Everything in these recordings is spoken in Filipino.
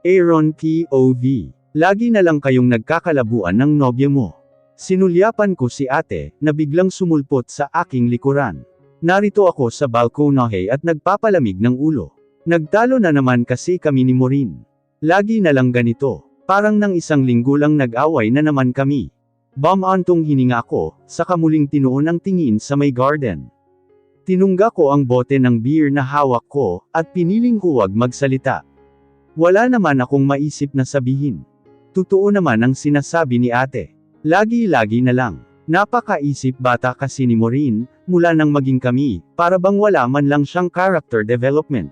Aaron POV. Lagi na lang kayong nagkakalabuan ng nobya mo. Sinulyapan ko si ate, na biglang sumulpot sa aking likuran. Narito ako sa balkonahe at nagpapalamig ng ulo. Nagtalo na naman kasi kami ni Maureen. Lagi na lang ganito. Parang nang isang linggo lang nag-away na naman kami. Bumantong hininga ako, saka muling tinuon ang tingin sa may garden. Tinungga ko ang bote ng beer na hawak ko, at piniling huwag magsalita. Wala naman akong maisip na sabihin. Totoo naman ang sinasabi ni ate. Lagi-lagi na lang. Napakaisip bata kasi ni Maureen, mula nang maging kami, para bang wala man lang siyang character development.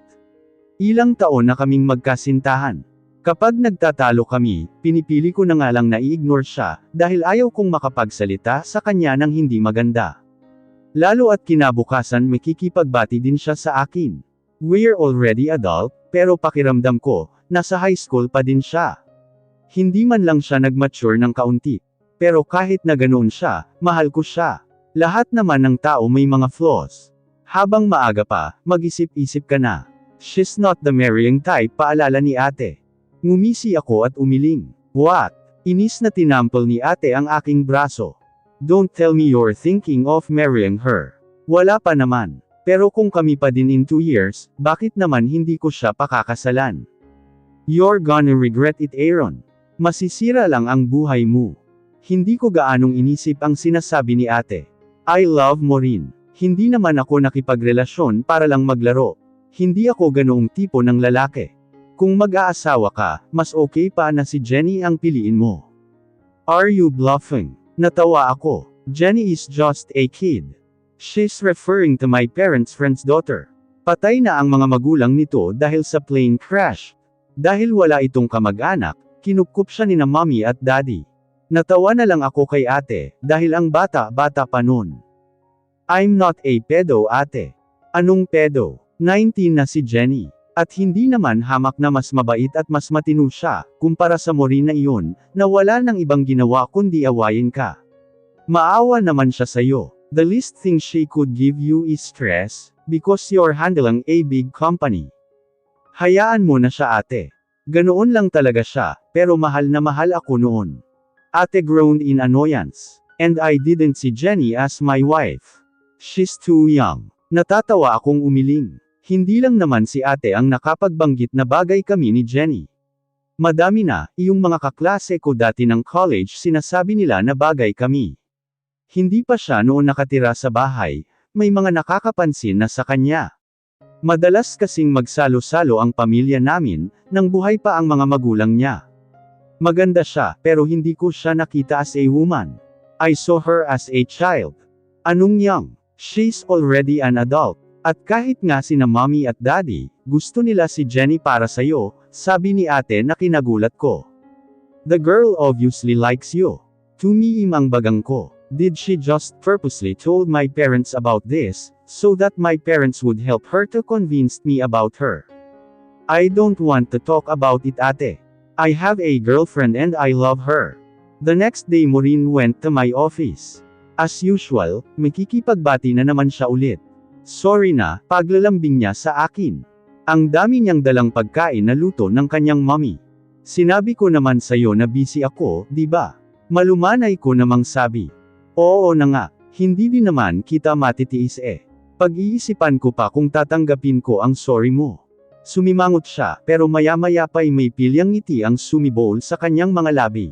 Ilang taon na kaming magkasintahan. Kapag nagtatalo kami, pinipili ko na nga lang na i-ignore siya, dahil ayaw kong makapagsalita sa kanya ng hindi maganda. Lalo at kinabukasan makikipagbati din siya sa akin. We're already adult, pero pakiramdam ko, nasa high school pa din siya. Hindi man lang siya nag-mature ng kaunti. Pero kahit na ganoon siya, mahal ko siya. Lahat naman ng tao may mga flaws. Habang maaga pa, mag-isip-isip ka na. She's not the marrying type, paalala ni ate. Ngumisi ako at umiling. What? Inis na tinampol ni ate ang aking braso. Don't tell me you're thinking of marrying her. Wala pa naman. Pero kung kami pa din in 2 years, bakit naman hindi ko siya pakakasalan? You're gonna regret it, Aaron. Masisira lang ang buhay mo. Hindi ko gaanong inisip ang sinasabi ni ate. I love Maureen. Hindi naman ako nakipagrelasyon para lang maglaro. Hindi ako ganoong tipo ng lalaki. Kung mag-aasawa ka, mas okay pa na si Jenny ang piliin mo. Are you bluffing? Natawa ako. Jenny is just a kid. She's referring to my parents' friend's daughter. Patay na ang mga magulang nito dahil sa plane crash. Dahil wala itong kamag-anak, kinupkup siya ni na mommy at daddy. Natawa na lang ako kay ate, dahil ang bata-bata pa nun. I'm not a pedo, ate. Anong pedo? 19 na si Jenny. At hindi naman hamak na mas mabait at mas matino siya, kumpara sa Maureen na iyon, na wala nang ibang ginawa kundi awayin ka. Maawa naman siya sa'yo. The least thing she could give you is stress, because you're handling a big company. Hayaan mo na siya, ate. Ganoon lang talaga siya, pero mahal na mahal ako noon. Ate groaned in annoyance. And I didn't see Jenny as my wife. She's too young. Natatawa akong umiling. Hindi lang naman si ate ang nakapagbanggit na bagay kami ni Jenny. Madami na, iyong mga kaklase ko dati ng college sinasabi nila na bagay kami. Hindi pa siya noon nakatira sa bahay, may mga nakakapansin na sa kanya. Madalas kasing magsalo-salo ang pamilya namin, nang buhay pa ang mga magulang niya. Maganda siya, pero hindi ko siya nakita as a woman. I saw her as a child. Anong young? She's already an adult. At kahit nga sina mommy at daddy, gusto nila si Jenny para sa'yo, sabi ni ate na kinagulat ko. The girl obviously likes you. Tumiim ang bagang ko. Did she just purposely told my parents about this, so that my parents would help her to convince me about her? I don't want to talk about it, ate. I have a girlfriend and I love her. The next day Maureen went to my office. As usual, makikipagbati na naman siya ulit. Sorry na, paglalambing niya sa akin. Ang dami niyang dalang pagkain na luto ng kanyang mommy. Sinabi ko naman sa'yo na busy ako, di ba? Malumanay ko namang sabi. Oo na nga, hindi din naman kita matitiis eh. Pag-iisipan ko pa kung tatanggapin ko ang sorry mo. Sumimangot siya, pero maya-maya pa'y may pilyang ngiti ang sumibol sa kanyang mga labi.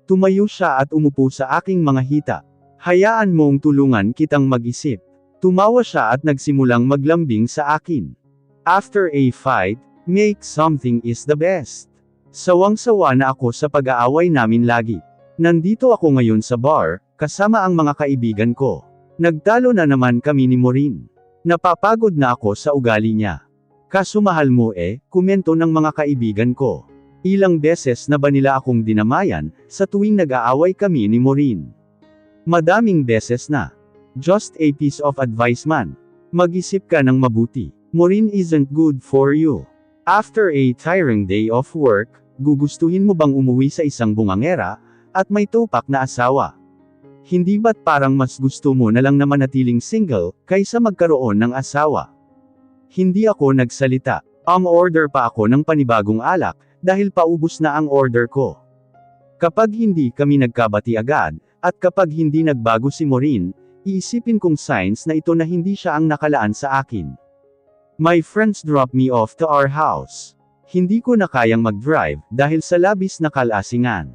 Tumayo siya at umupo sa aking mga hita. Hayaan mong tulungan kitang mag-isip. Tumawa siya at nagsimulang maglambing sa akin. After a fight, make something is the best. Sawang-sawa na ako sa pag-aaway namin lagi. Nandito ako ngayon sa bar, kasama ang mga kaibigan ko. Nagtalo na naman kami ni Maureen. Napapagod na ako sa ugali niya. Kaso mahal mo komento ng mga kaibigan ko. Ilang beses na ba nila akong dinamayan, sa tuwing nag-aaway kami ni Maureen? Madaming beses na. Just a piece of advice man. Mag-isip ka ng mabuti. Maureen isn't good for you. After a tiring day of work, gugustuhin mo bang umuwi sa isang bungangera, at may tupak na asawa? Hindi ba't parang mas gusto mo na lang na manatiling single, kaysa magkaroon ng asawa? Hindi ako nagsalita. Order pa ako ng panibagong alak, dahil paubos na ang order ko. Kapag hindi kami nagkabati agad, at kapag hindi nagbago si Maureen, iisipin kong signs na ito na hindi siya ang nakalaan sa akin. My friends dropped me off to our house. Hindi ko na kayang mag-drive, dahil sa labis na kalasingan.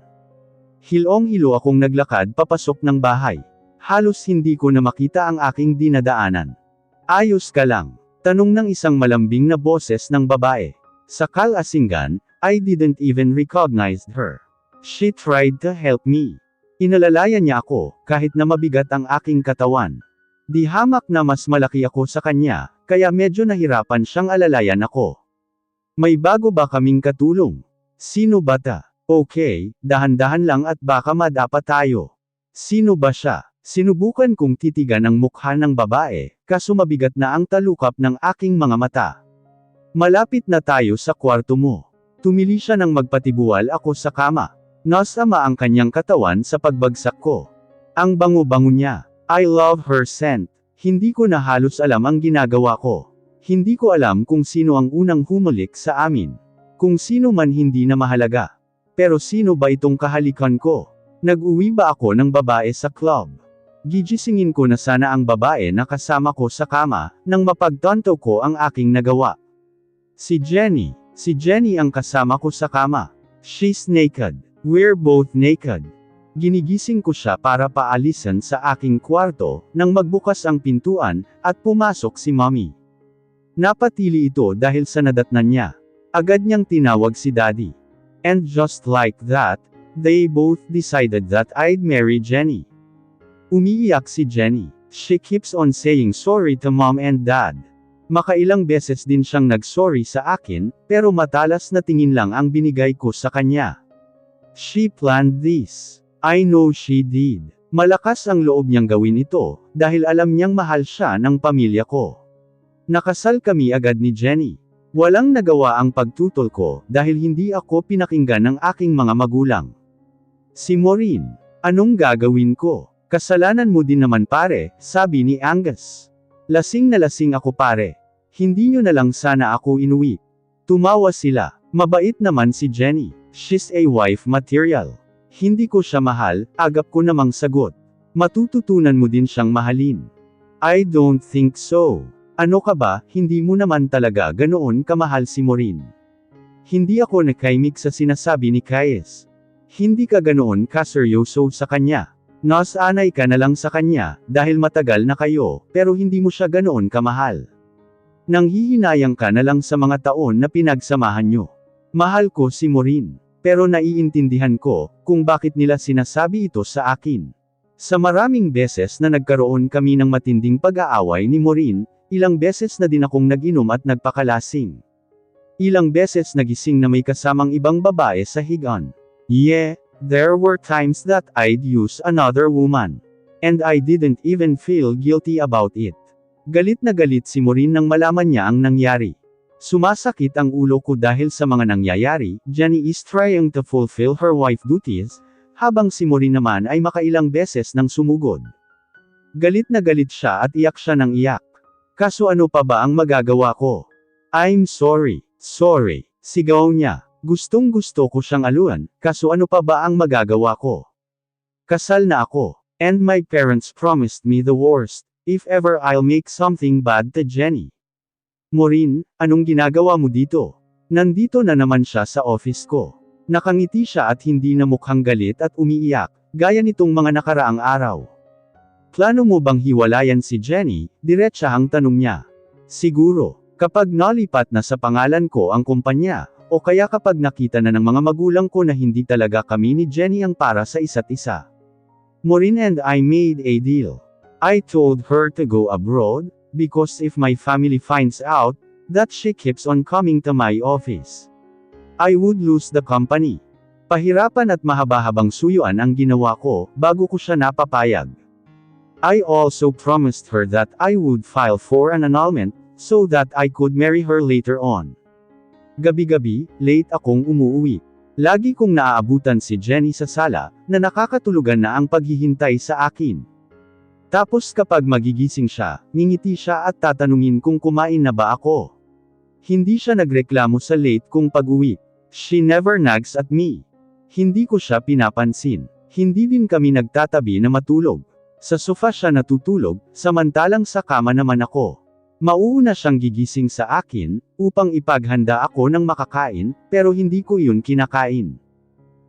Hilong-hilo akong naglakad papasok ng bahay. Halos hindi ko na makita ang aking dinadaanan. Ayos ka lang? Tanong ng isang malambing na boses ng babae. Sa kalasingan, I didn't even recognize her. She tried to help me. Inalalayan niya ako, kahit na mabigat ang aking katawan. Di hamak na mas malaki ako sa kanya, kaya medyo nahirapan siyang alalayan ako. May bago ba kaming katulong? Sino ba ta? Okay, dahan-dahan lang at baka madapa tayo. Sino ba siya? Sinubukan kong titigan ang mukha ng babae, kaso mabigat na ang talukap ng aking mga mata. Malapit na tayo sa kwarto mo. Tumili siya nang magpatibual ako sa kama. Nasama ang kanyang katawan sa pagbagsak ko. Ang bango-bango niya. I love her scent. Hindi ko na halos alam ang ginagawa ko. Hindi ko alam kung sino ang unang humalik sa amin. Kung sino man hindi na mahalaga. Pero sino ba itong kahalikan ko? Nag-uwi ba ako ng babae sa club? Gigisingin ko na sana ang babae na kasama ko sa kama, nang mapagtanto ko ang aking nagawa. Si Jenny. Si Jenny ang kasama ko sa kama. She's naked. We're both naked. Ginigising ko siya para paalisan sa aking kwarto, nang magbukas ang pintuan, at pumasok si Mommy. Napatili ito dahil sa nadatnan niya. Agad niyang tinawag si Daddy. And just like that, they both decided that I'd marry Jenny. Umiiyak si Jenny. She keeps on saying sorry to Mom and Dad. Makailang beses din siyang nag-sorry sa akin, pero matalas na tingin lang ang binigay ko sa kanya. She planned this. I know she did. Malakas ang loob niyang gawin ito, dahil alam niyang mahal siya ng pamilya ko. Nakasal kami agad ni Jenny. Walang nagawa ang pagtutol ko, dahil hindi ako pinakinggan ng aking mga magulang. Si Maureen. Anong gagawin ko? Kasalanan mo din naman pare, sabi ni Angus. Lasing na lasing ako pare. Hindi nyo na lang sana ako inuwi. Tumawa sila. Mabait naman si Jenny. She's a wife material. Hindi ko siya mahal, agap ko namang sagot. Matututunan mo din siyang mahalin. I don't think so. Ano ka ba, hindi mo naman talaga ganoon kamahal si Maureen. Hindi ako nakaimik sa sinasabi ni Kayes. Hindi ka ganoon kaseryoso sa kanya. Nasanay ka na lang sa kanya, dahil matagal na kayo, pero hindi mo siya ganoon kamahal. Nanghihinayang ka na lang sa mga taon na pinagsamahan nyo. Mahal ko si Maureen, pero naiintindihan ko, kung bakit nila sinasabi ito sa akin. Sa maraming beses na nagkaroon kami ng matinding pag-aaway ni Maureen, ilang beses na din akong nag-inom at nagpakalasing. Ilang beses nagising na may kasamang ibang babae sa higaan. Yeah, there were times that I'd use another woman. And I didn't even feel guilty about it. Galit na galit si Maureen nang malaman niya ang nangyari. Sumasakit ang ulo ko dahil sa mga nangyayari. Jenny is trying to fulfill her wife duties, habang si Maureen naman ay makailang beses nang sumugod. Galit na galit siya at iyak siya ng iyak. Kaso ano pa ba ang magagawa ko? I'm sorry, sorry, sigaw niya. Gustong gusto ko siyang aluan, kaso ano pa ba ang magagawa ko? Kasal na ako, and my parents promised me the worst, if ever I'll make something bad to Jenny. Maureen, anong ginagawa mo dito? Nandito na naman siya sa office ko. Nakangiti siya at hindi na mukhang galit at umiiyak, gaya nitong mga nakaraang araw. Plano mo bang hiwalayan si Jenny? Diretsahang tanong niya. Siguro, kapag nalipat na sa pangalan ko ang kumpanya, o kaya kapag nakita na ng mga magulang ko na hindi talaga kami ni Jenny ang para sa isa't isa. Maureen and I made a deal. I told her to go abroad, because if my family finds out that she keeps on coming to my office, I would lose the company. Pahirapan at mahaba-habang suyuan ang ginawa ko, bago ko siya napapayag. I also promised her that I would file for an annulment, so that I could marry her later on. Gabi-gabi, late akong umuuwi. Lagi kong naaabutan si Jenny sa sala, na nakakatulugan na ang paghihintay sa akin. Tapos kapag magigising siya, ngingiti siya at tatanungin kung kumain na ba ako. Hindi siya nagreklamo sa late kong pag-uwi. She never nags at me. Hindi ko siya pinapansin. Hindi din kami nagtatabi na matulog. Sa sofa siya natutulog, samantalang sa kama naman ako. Mauuna siyang gigising sa akin, upang ipaghanda ako ng makakain, pero hindi ko yun kinakain.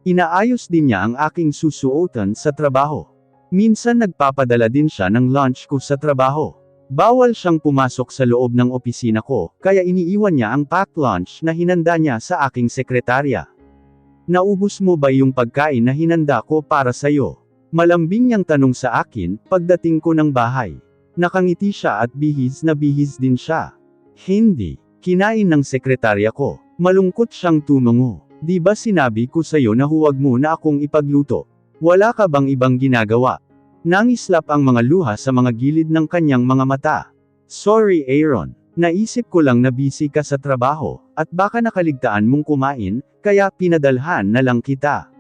Inaayos din niya ang aking susuotan sa trabaho. Minsan nagpapadala din siya ng lunch ko sa trabaho. Bawal siyang pumasok sa loob ng opisina ko, kaya iniiwan niya ang packed lunch na hinanda niya sa aking sekretarya. Naubos mo ba yung pagkain na hinanda ko para sa'yo? Malambing niyang tanong sa akin, pagdating ko ng bahay. Nakangiti siya at bihis na bihis din siya. Hindi. Kinain ng sekretarya ko. Malungkot siyang tumungo. Di ba sinabi ko sa'yo na huwag mo na akong ipagluto? Wala ka bang ibang ginagawa? Nangislap ang mga luha sa mga gilid ng kanyang mga mata. Sorry Aaron. Naisip ko lang na busy ka sa trabaho, at baka nakaligtaan mong kumain, kaya pinadalhan na lang kita.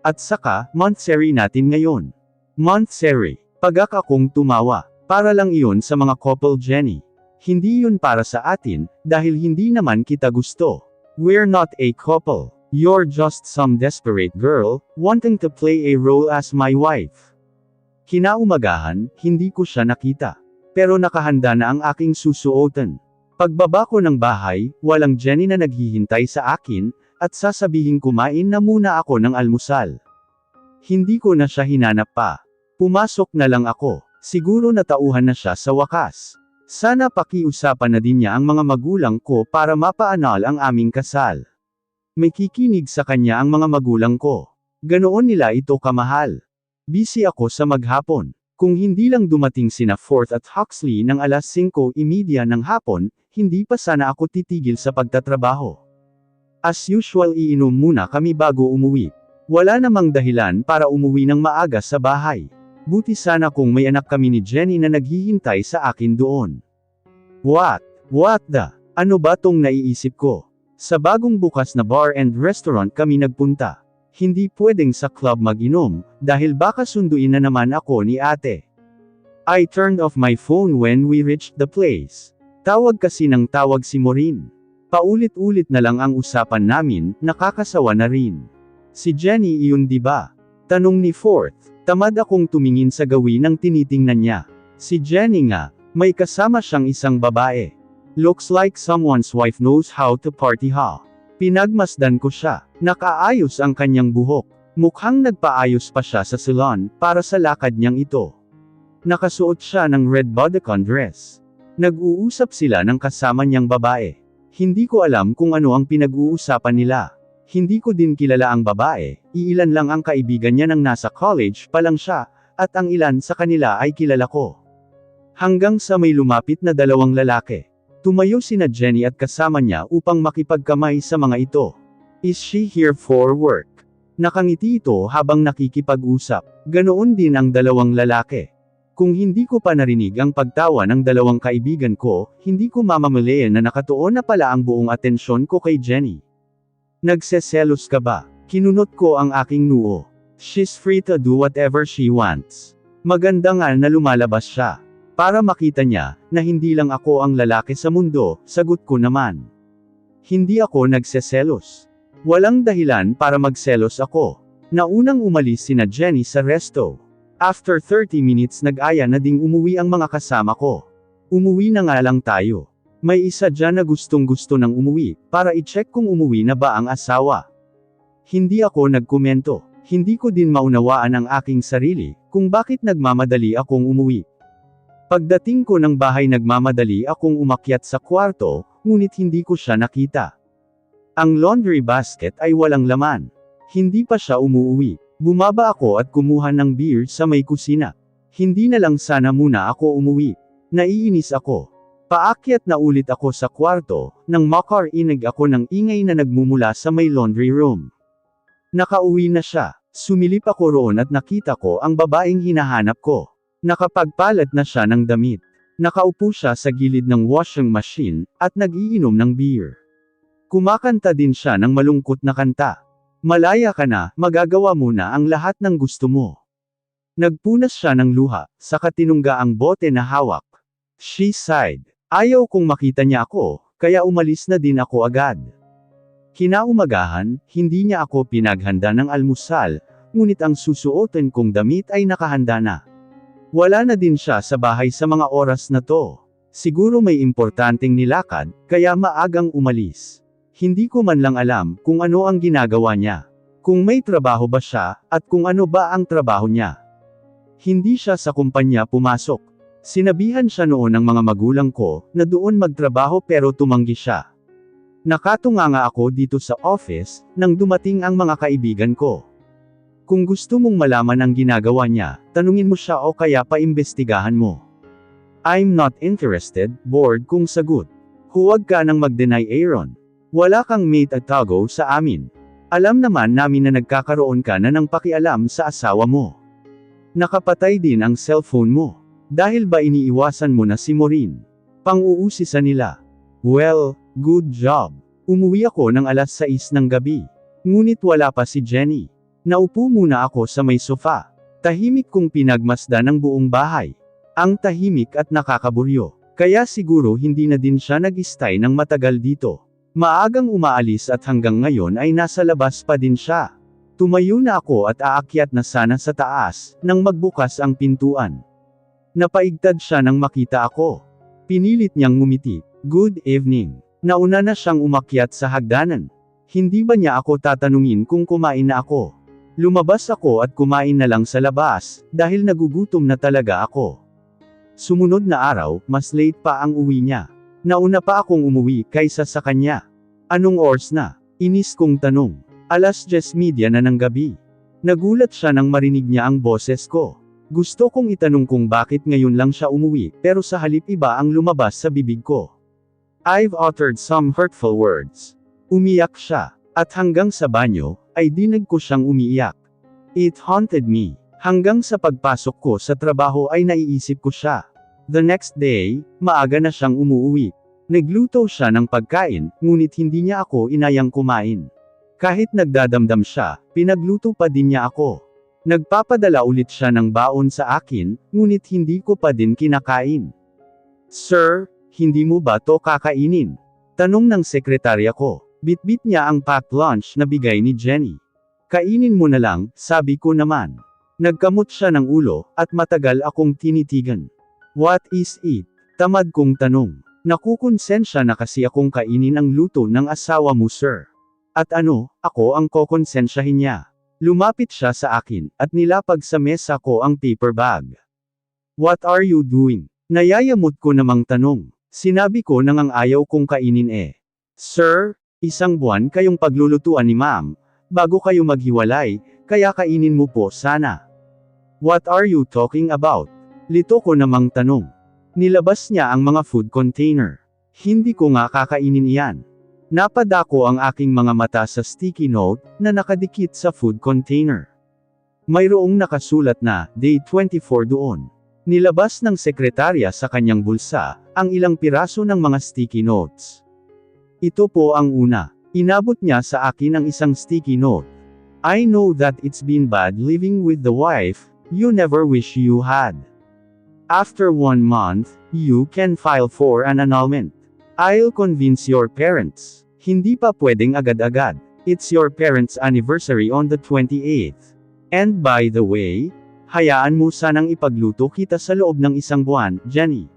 At saka, monthsary natin ngayon. Monthsary. Pagak akong tumawa. Para lang iyon sa mga couple Jenny. Hindi yun para sa atin, dahil hindi naman kita gusto. We're not a couple. You're just some desperate girl, wanting to play a role as my wife. Kinaumagahan, hindi ko siya nakita. Pero nakahanda na ang aking susuotan. Pagbaba ko ng bahay, walang Jenny na naghihintay sa akin, at sasabihin kumain na muna ako ng almusal. Hindi ko na siya hinanap pa. Pumasok na lang ako. Siguro natauhan na siya sa wakas. Sana pakiusapan na din niya ang mga magulang ko para mapaanal ang aming kasal. May kikinig sa kanya ang mga magulang ko. Ganoon nila ito kamahal. Busy ako sa maghapon. Kung hindi lang dumating sina Forth at Huxley ng alas 5:30 ng hapon, hindi pa sana ako titigil sa pagtatrabaho. As usual iinom muna kami bago umuwi. Wala namang dahilan para umuwi ng maaga sa bahay. Buti sana kung may anak kami ni Jenny na naghihintay sa akin doon. What the? Ano ba tong naiisip ko? Sa bagong bukas na bar and restaurant kami nagpunta. Hindi pwedeng sa club mag-inom, dahil baka sunduin na naman ako ni ate. I turned off my phone when we reached the place. Tawag kasi ng tawag si Maureen. Paulit-ulit na lang ang usapan namin, nakakasawa na rin. Si Jenny iyon diba? Tanong ni Forth. Tamad akong tumingin sa gawin ng tinitingnan niya. Si Jenny nga, may kasama siyang isang babae. Looks like someone's wife knows how to party ha. Pinagmasdan ko siya. Nakaayos ang kanyang buhok. Mukhang nagpaayos pa siya sa salon, para sa lakad niyang ito. Nakasuot siya ng red bodycon dress. Nag-uusap sila ng kasama niyang babae. Hindi ko alam kung ano ang pinag-uusapan nila. Hindi ko din kilala ang babae, iilan lang ang kaibigan niya nang nasa college pa lang siya, at ang ilan sa kanila ay kilala ko. Hanggang sa may lumapit na dalawang lalaki. Tumayo sina Jenny at kasama niya upang makipagkamay sa mga ito. Is she here for work? Nakangiti ito habang nakikipag-usap. Ganoon din ang dalawang lalaki. Kung hindi ko pa narinig ang pagtawa ng dalawang kaibigan ko, hindi ko mamamalayan na nakatuon na pala ang buong atensyon ko kay Jenny. Nagseselos ka ba? Kinunot ko ang aking noo. She's free to do whatever she wants. Maganda nga na lumalabas siya. Para makita niya, na hindi lang ako ang lalaki sa mundo, sagot ko naman. Hindi ako nagseselos. Walang dahilan para magselos ako. Naunang umalis sina Jenny sa resto. After 30 minutes nag-aya na ding umuwi ang mga kasama ko. Umuwi na nga lang tayo. May isa dyan na gustong-gusto ng umuwi, para i-check kung umuwi na ba ang asawa. Hindi ako nagkomento. Hindi ko din maunawaan ang aking sarili, kung bakit nagmamadali akong umuwi. Pagdating ko ng bahay nagmamadali akong umakyat sa kwarto, ngunit hindi ko siya nakita. Ang laundry basket ay walang laman. Hindi pa siya umuwi. Bumaba ako at kumuha ng beer sa may kusina. Hindi na lang sana muna ako umuwi. Naiinis ako. Paakyat na ulit ako sa kwarto, nang makarinig ako ng ingay na nagmumula sa may laundry room. Nakauwi na siya. Sumilip ako roon at nakita ko ang babaeng hinahanap ko. Nakapagpalat na siya ng damit. Nakaupo siya sa gilid ng washing machine, at nag-iinom ng beer. Kumakanta din siya ng malungkot na kanta. Malaya ka na, magagawa mo na ang lahat ng gusto mo. Nagpunas siya ng luha, saka tinungga ang bote na hawak. She sighed. Ayaw kong makita niya ako, kaya umalis na din ako agad. Kinaumagahan, hindi niya ako pinaghanda ng almusal, ngunit ang susuotin kong damit ay nakahanda na. Wala na din siya sa bahay sa mga oras na to. Siguro may importanteng nilakad, kaya maagang umalis. Hindi ko man lang alam kung ano ang ginagawa niya. Kung may trabaho ba siya, at kung ano ba ang trabaho niya. Hindi siya sa kumpanya pumasok. Sinabihan siya noon ng mga magulang ko, na doon magtrabaho pero tumanggi siya. Nakatunganga ako dito sa office, nang dumating ang mga kaibigan ko. Kung gusto mong malaman ang ginagawa niya, tanungin mo siya o kaya paimbestigahan mo. I'm not interested, bored kung sagot. Huwag ka nang mag-deny Aaron. Wala kang mate at tago sa amin. Alam naman namin na nagkakaroon ka na ng pakialam sa asawa mo. Nakapatay din ang cellphone mo. Dahil ba iniiwasan mo na si Maureen? Pang-uusisa nila. Well, good job. Umuwi ako ng alas 6 ng gabi. Ngunit wala pa si Jenny. Naupo muna ako sa may sofa. Tahimik kong pinagmasdan ang buong bahay. Ang tahimik at nakakaburyo. Kaya siguro hindi na din siya nag-stay ng matagal dito. Maagang umaalis at hanggang ngayon ay nasa labas pa din siya. Tumayo na ako at aakyat na sana sa taas, nang magbukas ang pintuan. Napaigtad siya nang makita ako. Pinilit niyang ngumiti. Good evening. Nauna na siyang umakyat sa hagdanan. Hindi ba niya ako tatanungin kung kumain na ako? Lumabas ako at kumain na lang sa labas, dahil nagugutom na talaga ako. Sumunod na araw, mas late pa ang uwi niya. Nauna pa akong umuwi kaysa sa kanya. Anong oras na? Inis kong tanong. Alas 10:30 na ng gabi. Nagulat siya nang marinig niya ang boses ko. Gusto kong itanong kung bakit ngayon lang siya umuwi, pero sa halip iba ang lumabas sa bibig ko. I've uttered some hurtful words. Umiyak siya. At hanggang sa banyo, ay dinig ko siyang umiiyak. It haunted me. Hanggang sa pagpasok ko sa trabaho ay naiisip ko siya. The next day, maaga na siyang umuwi. Nagluto siya ng pagkain, ngunit hindi niya ako inayang kumain. Kahit nagdadamdam siya, pinagluto pa din niya ako. Nagpapadala ulit siya ng baon sa akin, ngunit hindi ko pa din kinakain. Sir, hindi mo ba to kakainin? Tanong ng sekretarya ko. Bitbit niya ang packed lunch na bigay ni Jenny. Kainin mo na lang, sabi ko naman. Nagkamot siya ng ulo, at matagal akong tinitigan. What is it? Tamad kong tanong. Nakukonsensya na kasi akong kainin ang luto ng asawa mo, sir. At ano, ako ang kokonsensyahin niya. Lumapit siya sa akin, at nilapag sa mesa ko ang paper bag. What are you doing? Nayayamot ko namang tanong. Sinabi ko nang ang ayaw kong kainin eh. Sir, 1 buwan kayong paglulutuan ni ma'am, bago kayo maghiwalay, kaya kainin mo po sana. What are you talking about? Lito ko namang tanong. Nilabas niya ang mga food container. Hindi ko nga kakainin iyan. Napadako ang aking mga mata sa sticky note, na nakadikit sa food container. Mayroong nakasulat na, Day 24 doon. Nilabas ng sekretarya sa kanyang bulsa, ang ilang piraso ng mga sticky notes. Ito po ang una. Inabot niya sa akin ang isang sticky note. I know that it's been bad living with the wife you never wish you had. After 1 month, you can file for an annulment. I'll convince your parents. Hindi pa pwedeng agad-agad. It's your parents' anniversary on the 28th. And by the way, hayaan mo sanang ipagluto kita sa loob ng 1 buwan, Jenny.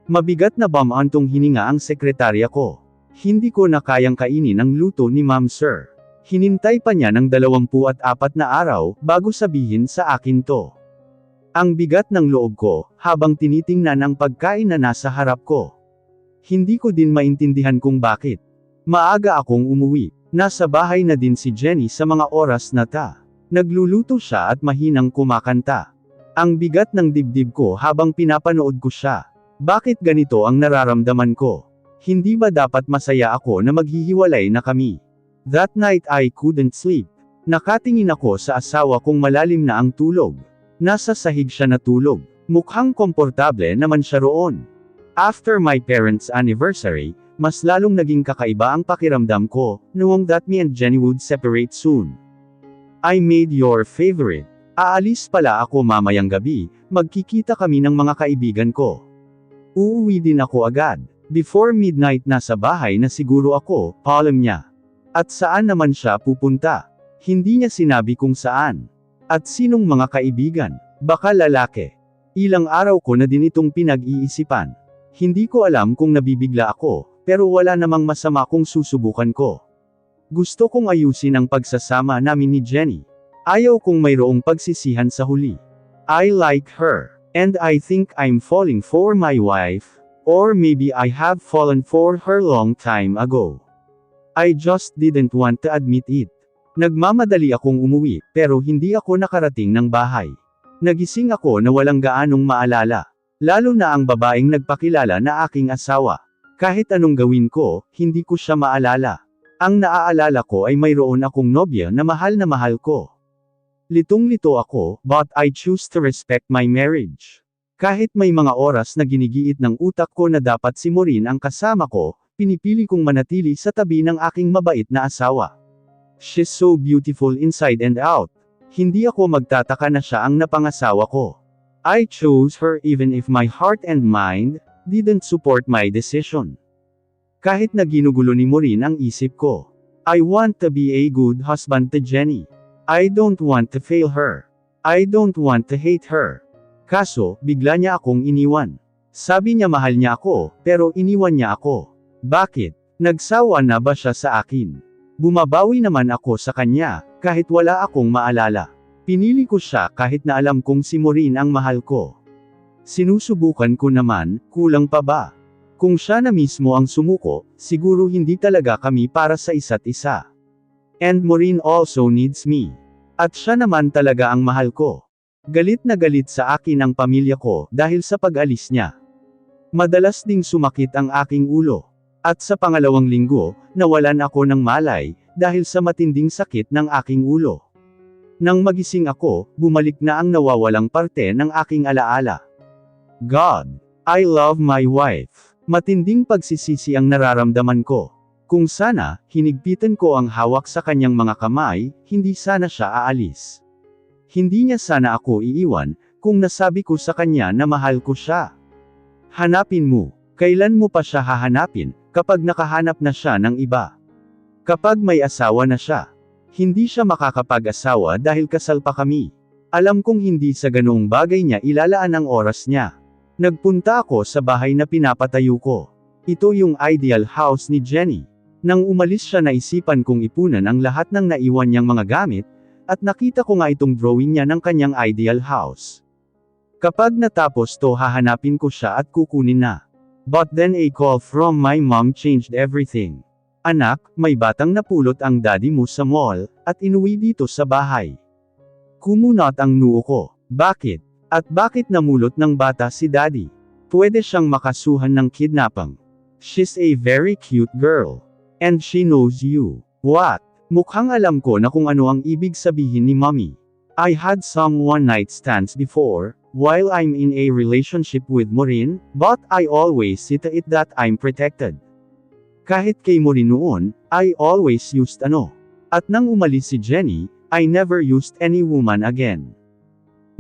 Mabigat na bamantong hininga ang sekretarya ko. Hindi ko na kayang kainin ang luto ni ma'am, sir. Hinintay pa niya ng 24 na araw, bago sabihin sa akin to. Ang bigat ng loob ko, habang tinitingnan ang pagkain na nasa harap ko. Hindi ko din maintindihan kung bakit. Maaga akong umuwi. Nasa bahay na din si Jenny sa mga oras na ta. Nagluluto siya at mahinang kumakanta. Ang bigat ng dibdib ko habang pinapanood ko siya. Bakit ganito ang nararamdaman ko? Hindi ba dapat masaya ako na maghihiwalay na kami? That night I couldn't sleep. Nakatingin ako sa asawa kong malalim na ang tulog. Nasa sahig siya natulog. Mukhang komportable naman siya roon. After my parents' anniversary, mas lalong naging kakaiba ang pakiramdam ko, knowing that me and Jenny would separate soon. I made your favorite. Aalis pala ako mamayang gabi, magkikita kami ng mga kaibigan ko. Uuwi din ako agad. Before midnight nasa bahay na siguro ako, alam niya. At saan naman siya pupunta? Hindi niya sinabi kung saan. At sinong mga kaibigan? Baka lalaki. Ilang araw ko na din itong pinag-iisipan. Hindi ko alam kung nabibigla ako, pero wala namang masama kung susubukan ko. Gusto kong ayusin ang pagsasama namin ni Jenny. Ayaw kong mayroong pagsisihan sa huli. I like her. And I think I'm falling for my wife. Or maybe I have fallen for her long time ago. I just didn't want to admit it. Nagmamadali akong umuwi, pero hindi ako nakarating ng bahay. Nagising ako na walang gaanong maalala. Lalo na ang babaeng nagpakilala na aking asawa. Kahit anong gawin ko, hindi ko siya maalala. Ang naaalala ko ay mayroon akong nobya na mahal ko. Litong-lito ako, but I choose to respect my marriage. Kahit may mga oras na ginigiit ng utak ko na dapat si Maureen ang kasama ko, pinipili kong manatili sa tabi ng aking mabait na asawa. She's so beautiful inside and out. Hindi ako magtataka na siya ang napangasawa ko. I chose her even if my heart and mind didn't support my decision. Kahit na ginugulo ni Maureen ang isip ko. I want to be a good husband to Jenny. I don't want to fail her. I don't want to hate her. Kaso, bigla niya akong iniwan. Sabi niya mahal niya ako, pero iniwan niya ako. Bakit? Nagsawa na ba siya sa akin? Bumabawi naman ako sa kanya, kahit wala akong maalala. Pinili ko siya kahit na alam kong si Maureen ang mahal ko. Sinusubukan ko naman, kulang pa ba? Kung siya na mismo ang sumuko, siguro hindi talaga kami para sa isa't isa. And Maureen also needs me. At siya naman talaga ang mahal ko. Galit na galit sa akin ang pamilya ko dahil sa pag-alis niya. Madalas ding sumakit ang aking ulo. At sa pangalawang linggo, nawalan ako ng malay dahil sa matinding sakit ng aking ulo. Nang magising ako, bumalik na ang nawawalang parte ng aking alaala. God, I love my wife. Matinding pagsisisi ang nararamdaman ko. Kung sana, hinigpitan ko ang hawak sa kanyang mga kamay, hindi sana siya aalis. Hindi niya sana ako iiwan, kung nasabi ko sa kanya na mahal ko siya. Hanapin mo. Kailan mo pa siya hahanapin, kapag nakahanap na siya ng iba? Kapag may asawa na siya. Hindi siya makakapag-asawa dahil kasal pa kami. Alam kong hindi sa ganoong bagay niya ilalaan ang oras niya. Nagpunta ako sa bahay na pinapatayo ko. Ito yung ideal house ni Jenny. Nang umalis siya naisipan kong ipunan ang lahat ng naiwan niyang mga gamit, at nakita ko nga itong drawing niya ng kanyang ideal house. Kapag natapos to hahanapin ko siya at kukunin na. But then a call from my mom changed everything. Anak, may batang napulot ang daddy mo sa mall, at inuwi dito sa bahay. Kumunot ang noo ko. Bakit? At bakit namulot ng bata si daddy? Pwede siyang makasuhan ng kidnapping. She's a very cute girl. And she knows you. What? Mukhang alam ko na kung ano ang ibig sabihin ni mommy. I had some one-night stands before, while I'm in a relationship with Maureen, but I always see to it that I'm protected. Kahit kay Maureen noon, I always used ano. At nang umalis si Jenny, I never used any woman again.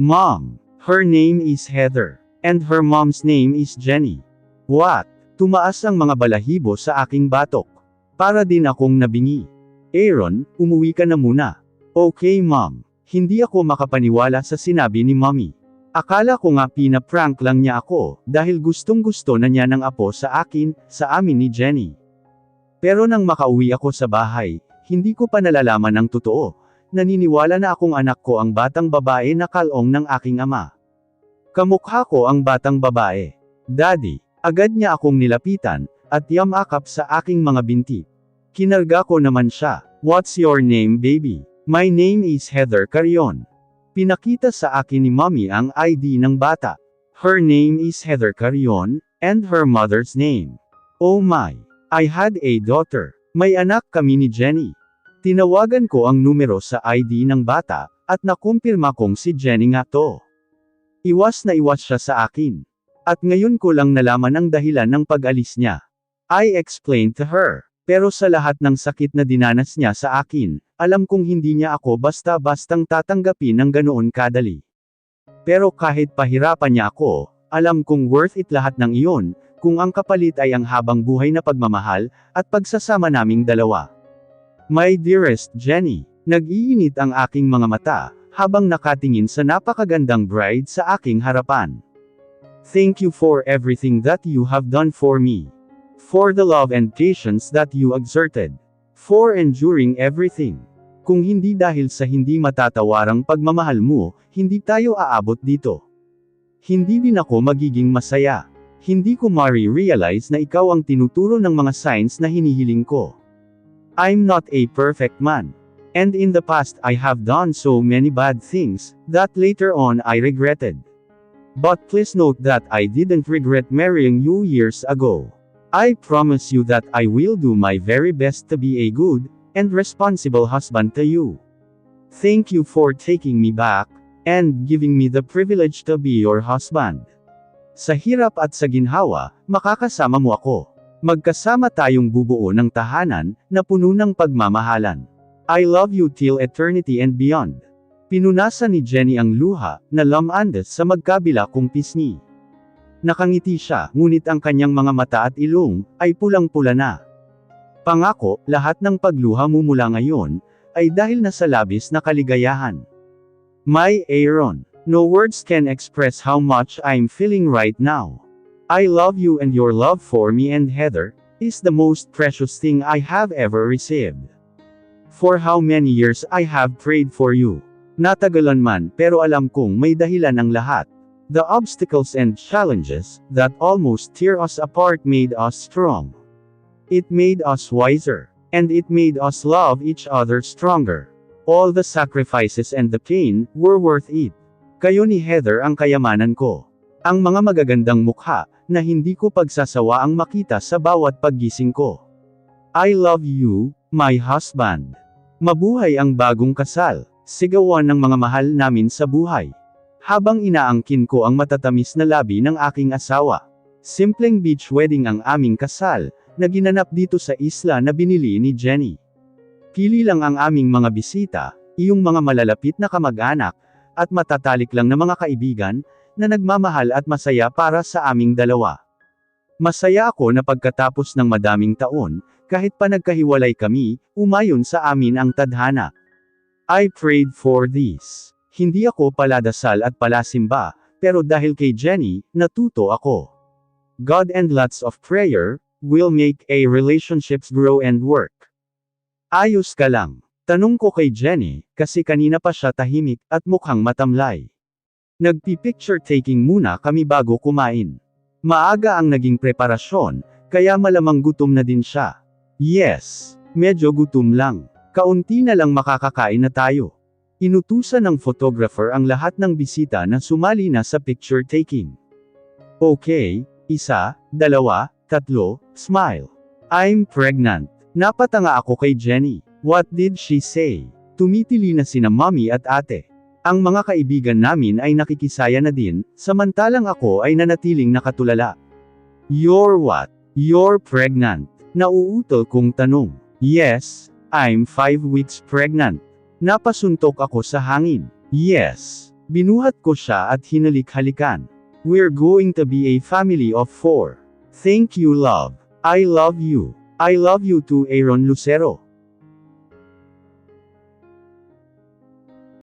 Mom. Her name is Heather. And her mom's name is Jenny. What? Tumaas ang mga balahibo sa aking batok. Para din akong nabingi. Aaron, umuwi ka na muna. Okay mom. Hindi ako makapaniwala sa sinabi ni mommy. Akala ko nga pinaprank lang niya ako, dahil gustong-gusto na niya ng apo sa akin, sa amin ni Jenny. Pero nang makauwi ako sa bahay, hindi ko pa nalalaman ang totoo. Naniniwala na akong anak ko ang batang babae na kalong ng aking ama. Kamukha ko ang batang babae. Daddy, agad niya akong nilapitan, at yamakap sa aking mga binti. Kinarga ko naman siya. What's your name baby? My name is Heather Carrion. Pinakita sa akin ni mommy ang ID ng bata. Her name is Heather Carrion, and her mother's name. Oh my! I had a daughter. May anak kami ni Jenny. Tinawagan ko ang numero sa ID ng bata, at nakumpirma kong si Jenny nga to. Iwas na iwas siya sa akin. At ngayon ko lang nalaman ang dahilan ng pag-alis niya. I explained to her. Pero sa lahat ng sakit na dinanas niya sa akin, alam kong hindi niya ako basta-bastang tatanggapin ng ganoon kadali. Pero kahit pahirapan niya ako, alam kong worth it lahat ng iyon, kung ang kapalit ay ang habang buhay na pagmamahal, at pagsasama naming dalawa. My dearest Jenny, nag-iinit ang aking mga mata, habang nakatingin sa napakagandang bride sa aking harapan. Thank you for everything that you have done for me. For the love and patience that you exerted. For enduring everything. Kung hindi dahil sa hindi matatawarang pagmamahal mo, hindi tayo aabot dito. Hindi din ako magiging masaya. Hindi ko ma-realize na ikaw ang tinuturo ng mga signs na hinihiling ko. I'm not a perfect man. And in the past I have done so many bad things, that later on I regretted. But please note that I didn't regret marrying you years ago. I promise you that I will do my very best to be a good, and responsible husband to you. Thank you for taking me back, and giving me the privilege to be your husband. Sa hirap at sa ginhawa, makakasama mo ako. Magkasama tayong bubuo ng tahanan, na puno ng pagmamahalan. I love you till eternity and beyond. Pinunasan ni Jenny ang luha, na lamandes sa magkabila kong pisngi. Nakangiti siya, ngunit ang kanyang mga mata at ilong, ay pulang-pula na. Pangako, lahat ng pagluha mo mula ngayon, ay dahil na sa labis na kaligayahan. My Aaron, no words can express how much I'm feeling right now. I love you and your love for me and Heather, is the most precious thing I have ever received. For how many years I have prayed for you. Natagalan man, pero alam kong may dahilan ang lahat. The obstacles and challenges, that almost tear us apart made us strong. It made us wiser. And it made us love each other stronger. All the sacrifices and the pain, were worth it. Kayo ni Heather ang kayamanan ko. Ang mga magagandang mukha, na hindi ko pagsasawa ang makita sa bawat paggising ko. I love you, my husband. Mabuhay ang bagong kasal, sigawan ng mga mahal namin sa buhay. Habang inaangkin ko ang matatamis na labi ng aking asawa. Simpleng beach wedding ang aming kasal, na ginanap dito sa isla na binili ni Jenny. Pili lang ang aming mga bisita, iyong mga malalapit na kamag-anak, at matatalik lang na mga kaibigan, na nagmamahal at masaya para sa aming dalawa. Masaya ako na pagkatapos ng madaming taon, kahit pa nagkahiwalay kami, umayon sa amin ang tadhana. I prayed for this. Hindi ako paladasal at palasimba, pero dahil kay Jenny, natuto ako. God and lots of prayer, will make a relationships grow and work. Ayos ka lang. Tanong ko kay Jenny, kasi kanina pa siya tahimik, at mukhang matamlay. Nagpi-picture taking muna kami bago kumain. Maaga ang naging preparasyon, kaya malamang gutom na din siya. Yes, medyo gutom lang. Kaunti na lang makakakain na tayo. Inutusan ng photographer ang lahat ng bisita na sumali na sa picture taking. Okay, 1, 2, 3, smile. I'm pregnant. Napatanga ako kay Jenny. What did she say? Tumitili na sina mommy at ate. Ang mga kaibigan namin ay nakikisaya na din, samantalang ako ay nanatiling nakatulala. You're what? You're pregnant. Nauutol kong tanong. Yes, I'm 5 weeks pregnant. Napasuntok ako sa hangin. Yes. Binuhat ko siya at hinalik-halikan. We're going to be a family of 4. Thank you love. I love you. I love you too Aaron Lucero.